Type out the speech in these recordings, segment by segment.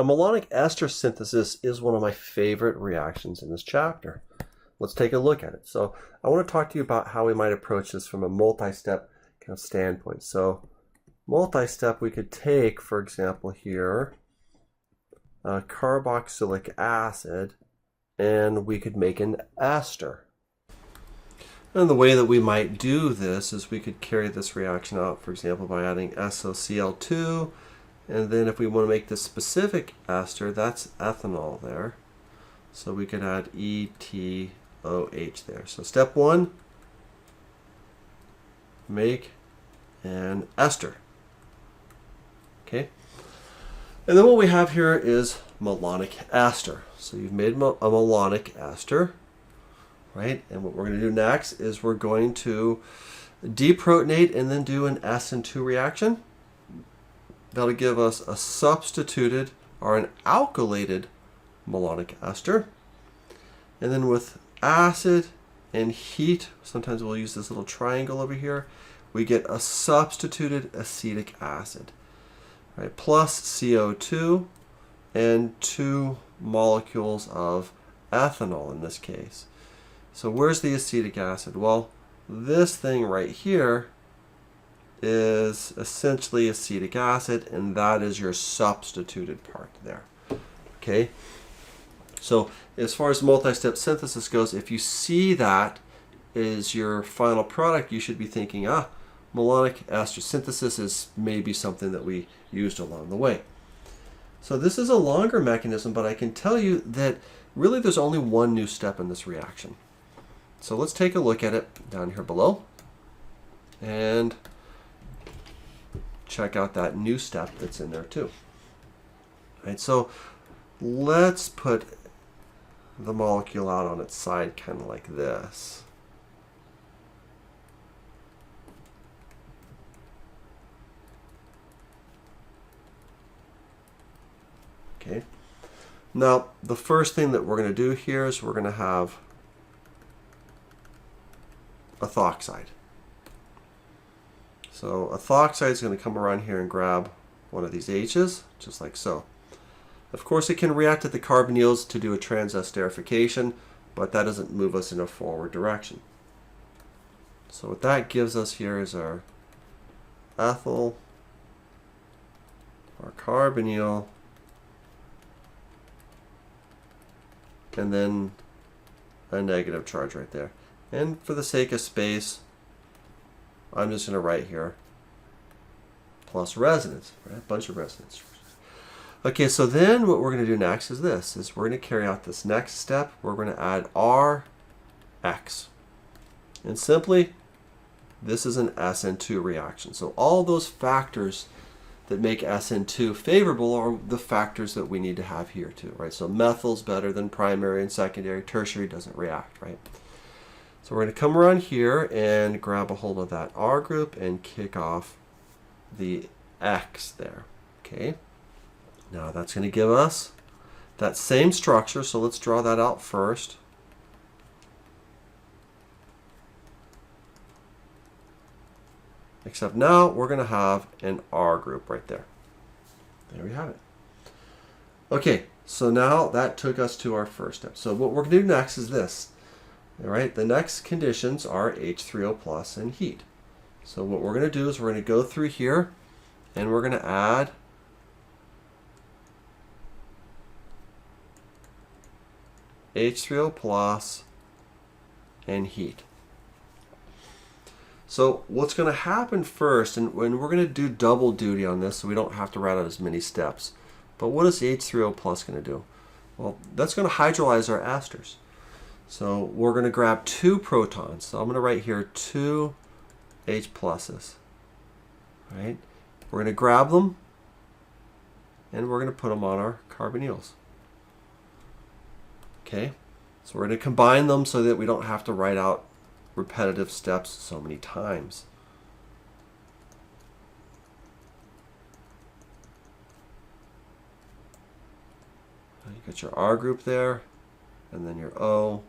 malonic ester synthesis is one of my favorite reactions in this chapter. Let's take a look at it. So I want to talk to you about how we might approach this from a multi-step kind of standpoint. So multi-step, we could take, for example, here, carboxylic acid, and we could make an ester. And the way that we might do this is we could carry this reaction out, for example, by adding SOCl2, and then if we want to make this specific ester, that's ethanol there. So we could add ETOH there. So step one, make an ester. Okay. And then what we have here is malonic ester. So you've made a malonic ester, right? And what we're going to do next is we're going to deprotonate and then do an SN2 reaction. That'll give us a substituted or an alkylated malonic ester. And then with acid and heat, sometimes we'll use this little triangle over here, we get a substituted acetic acid, right? Plus CO2 and 2 molecules of ethanol in this case. So where's the acetic acid? Well, this thing right here is essentially acetic acid, and that is your substituted part there. Okay, so as far as multi-step synthesis goes, if you see that is your final product, you should be thinking, malonic ester synthesis is maybe something that we used along the way. So this is a longer mechanism, but I can tell you that really there's only one new step in this reaction. So let's take a look at it down here below and check out that new step that's in there too. All right, so let's put the molecule out on its side kind of like this. Okay. Now, the first thing that we're going to do here is we're going to have ethoxide. So ethoxide is going to come around here and grab one of these H's, just like so. Of course, it can react with the carbonyls to do a transesterification, but that doesn't move us in a forward direction. So what that gives us here is our ethyl, our carbonyl, and then a negative charge right there. And for the sake of space, I'm just going to write here plus resonance, right? A bunch of resonance. Okay, so then what we're going to do next is this, is we're going to carry out this next step. We're going to add Rx. And simply, this is an SN2 reaction. So all those factors that make SN2 favorable are the factors that we need to have here too, right? So methyl's better than primary and secondary. Tertiary doesn't react, right? So we're going to come around here and grab a hold of that R group and kick off the X there, okay? Now that's going to give us that same structure, so let's draw that out first. Except now we're going to have an R group right there. There we have it. Okay, so now that took us to our first step. So what we're going to do next is this. All right, the next conditions are H3O plus and heat. So what we're going to do is we're going to go through here and we're going to add H3O plus and heat. So what's going to happen first, and when we're going to do double duty on this so we don't have to write out as many steps, but what is H3O plus going to do? Well, that's going to hydrolyze our esters. So we're going to grab 2 protons. So I'm going to write here 2 H pluses. Right? We're going to grab them and we're going to put them on our carbonyls. Okay? So we're going to combine them so that we don't have to write out repetitive steps so many times. You got your R group there, and then your O,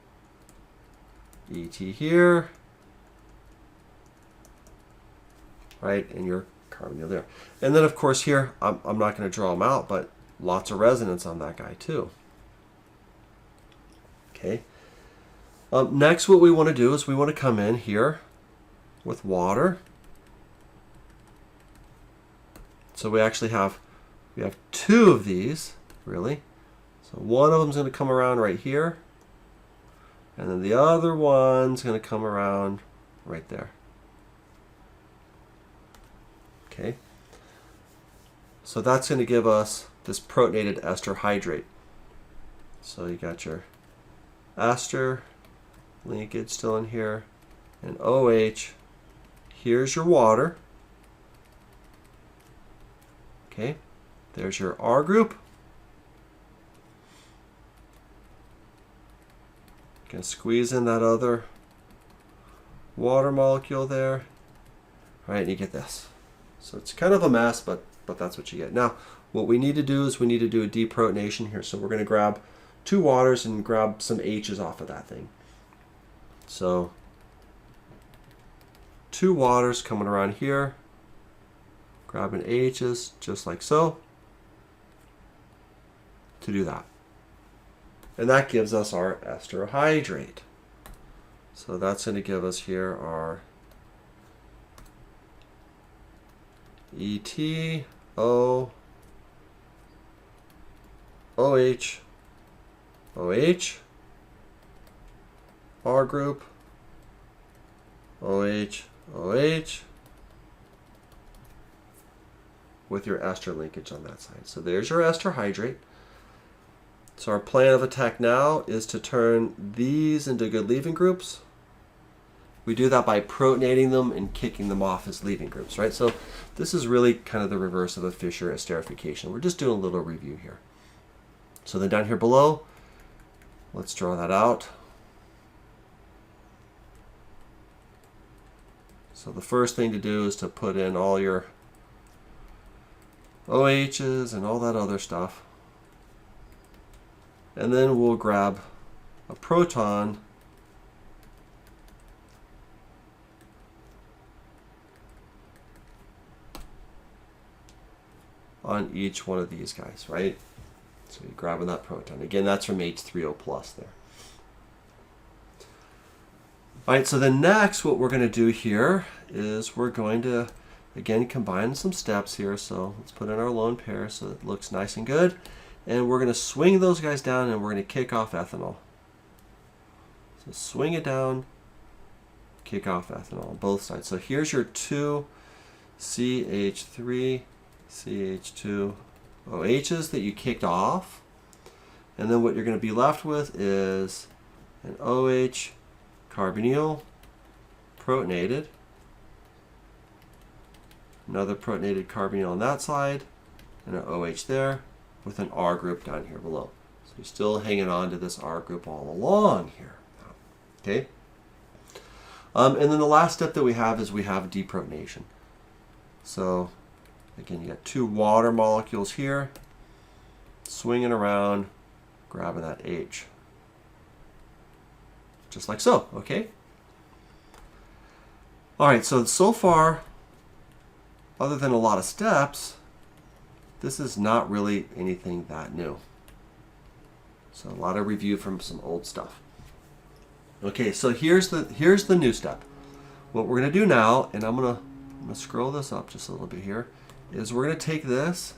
ET here, right, and your carbonyl there. And then of course here, I'm not going to draw them out, but lots of resonance on that guy too. Okay. Next, what we want to do is we want to come in here with water. So we actually have two of these, really. So one of them is going to come around right here, and then the other one's going to come around right there. Okay. So that's going to give us this protonated ester hydrate. So you got your ester linkage still in here, and OH. Here's your water. Okay, there's your R group. Can squeeze in that other water molecule there. All right, and you get this. So it's kind of a mess, but that's what you get. Now, what we need to do is we need to do a deprotonation here. So we're going to grab 2 waters and grab some H's off of that thing. So 2 waters coming around here, grabbing H's just like so to do that. And that gives us our ester hydrate. So that's going to give us here our ET, O, OH, OH, R group, OH, OH, with your ester linkage on that side. So there's your ester hydrate. So our plan of attack now is to turn these into good leaving groups. We do that by protonating them and kicking them off as leaving groups, right? So this is really kind of the reverse of a Fischer esterification. We're just doing a little review here. So then down here below, let's draw that out. So the first thing to do is to put in all your OHs and all that other stuff. And then we'll grab a proton on each one of these guys, right? So you're grabbing that proton. Again, that's from H3O plus there. All right, so then next what we're going to do here is we're going to, again, combine some steps here. So let's put in our lone pair so it looks nice and good. And we're going to swing those guys down and we're going to kick off ethanol. So swing it down, kick off ethanol on both sides. So here's your 2 CH3, CH2 OHs that you kicked off. And then what you're going to be left with is an OH carbonyl protonated, another protonated carbonyl on that side, and an OH there with an R group down here below. So you're still hanging on to this R group all along here. Okay. And then the last step that we have is we have deprotonation. So again, you got 2 water molecules here, swinging around, grabbing that H. Just like so, okay? All right, so far, other than a lot of steps, this is not really anything that new. So a lot of review from some old stuff. Okay, so here's the new step. What we're gonna do now, and I'm gonna scroll this up just a little bit here, is we're gonna take this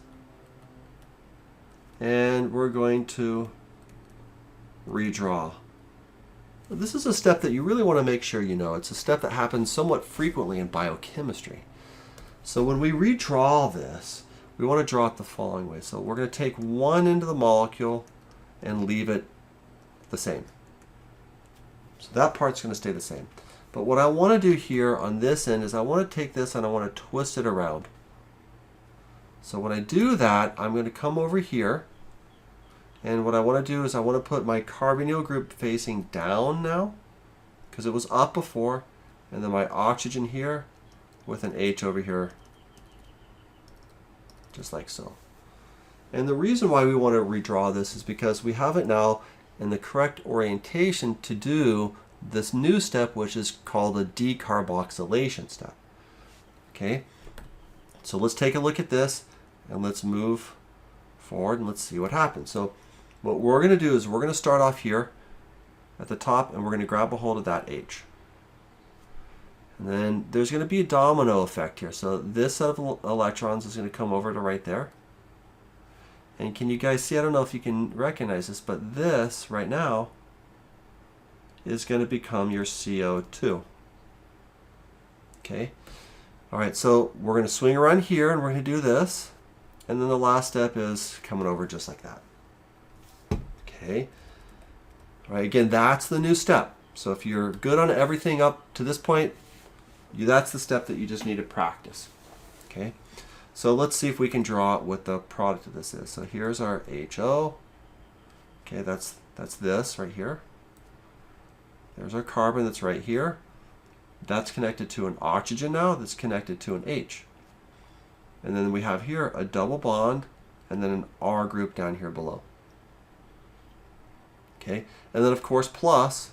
and we're going to redraw. This is a step that you really want to make sure you know. It's a step that happens somewhat frequently in biochemistry. So when we redraw this, we want to draw it the following way. So we're going to take one end of the molecule and leave it the same. So that part's going to stay the same. But what I want to do here on this end is I want to take this and I want to twist it around. So when I do that, I'm going to come over here. And what I want to do is I want to put my carbonyl group facing down now, because it was up before, and then my oxygen here with an H over here, just like so. And the reason why we want to redraw this is because we have it now in the correct orientation to do this new step, which is called a decarboxylation step. Okay, so let's take a look at this and let's move forward and let's see what happens. So what we're going to do is we're going to start off here at the top and we're going to grab a hold of that H. And then there's going to be a domino effect here. So this set of electrons is going to come over to right there. And can you guys see, I don't know if you can recognize this, but this right now is going to become your CO2. Okay. All right, so we're going to swing around here and we're going to do this. And then the last step is coming over just like that. Okay. All right, again, that's the new step. So if you're good on everything up to this point, that's the step that you just need to practice. Okay. So let's see if we can draw what the product of this is. So here's our HO. Okay, that's this right here. There's our carbon that's right here. That's connected to an oxygen now, that's connected to an H. And then we have here a double bond and then an R group down here below. Okay, and then of course plus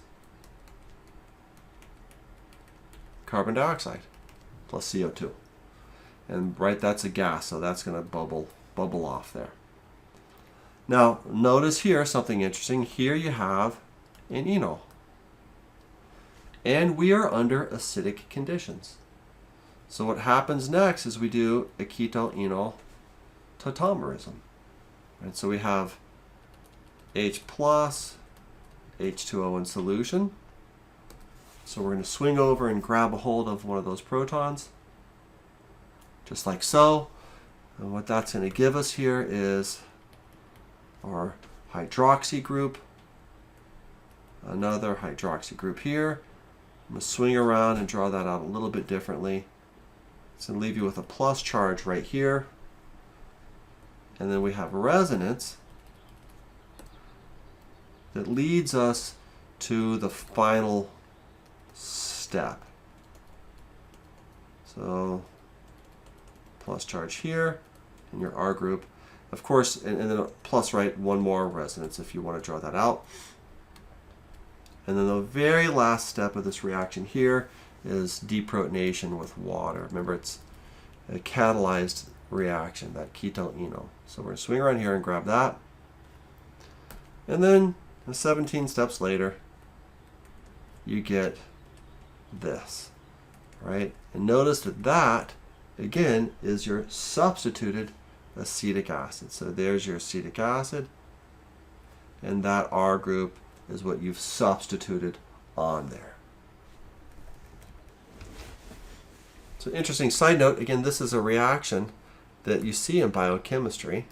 carbon dioxide plus CO2. And right, that's a gas, so that's going to bubble off there. Now notice here something interesting. Here you have an enol. And we are under acidic conditions. So what happens next is we do a keto-enol tautomerism. Right, so we have H plus, H2O in solution. So we're going to swing over and grab a hold of one of those protons, just like so. And what that's going to give us here is our hydroxy group, another hydroxy group here. I'm going to swing around and draw that out a little bit differently. It's going to leave you with a plus charge right here. And then we have resonance that leads us to the final step. So plus charge here in your R group. Of course, and then plus right one more resonance if you want to draw that out. And then the very last step of this reaction here is deprotonation with water. Remember, it's a catalyzed reaction, that keto-enol. So we're going to swing around here and grab that. And then 17 steps later, you get this, right? And notice that that, again, is your substituted acetic acid. So there's your acetic acid, and that R group is what you've substituted on there. So interesting side note, again, this is a reaction that you see in biochemistry.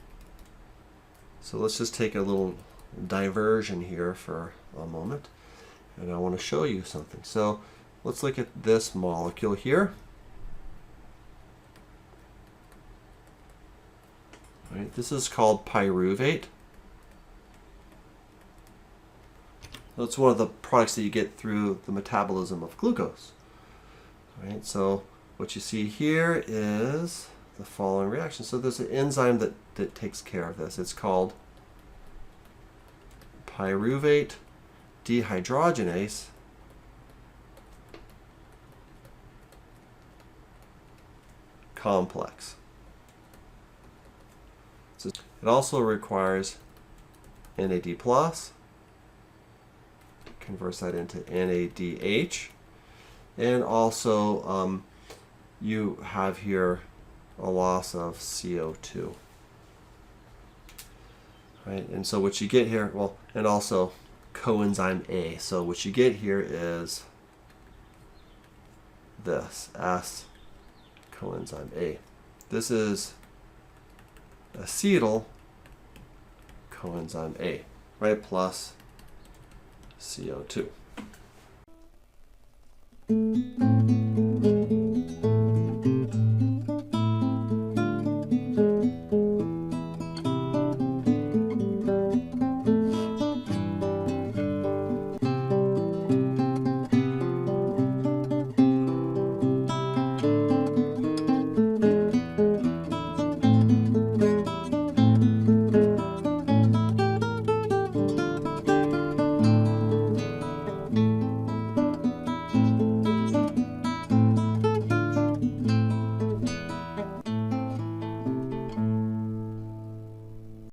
So let's just take a little diversion here for a moment, and I want to show you something. So let's look at this molecule here. All right, this is called pyruvate. It's one of the products that you get through the metabolism of glucose. All right, so what you see here is the following reaction. So there's an enzyme that takes care of this. It's called pyruvate dehydrogenase complex. So it also requires NAD+, converts that into NADH, and also you have here a loss of CO2. Right, and so what you get here, well, and also coenzyme A. So what you get here is this, S coenzyme A. This is acetyl coenzyme A, right, plus CO2.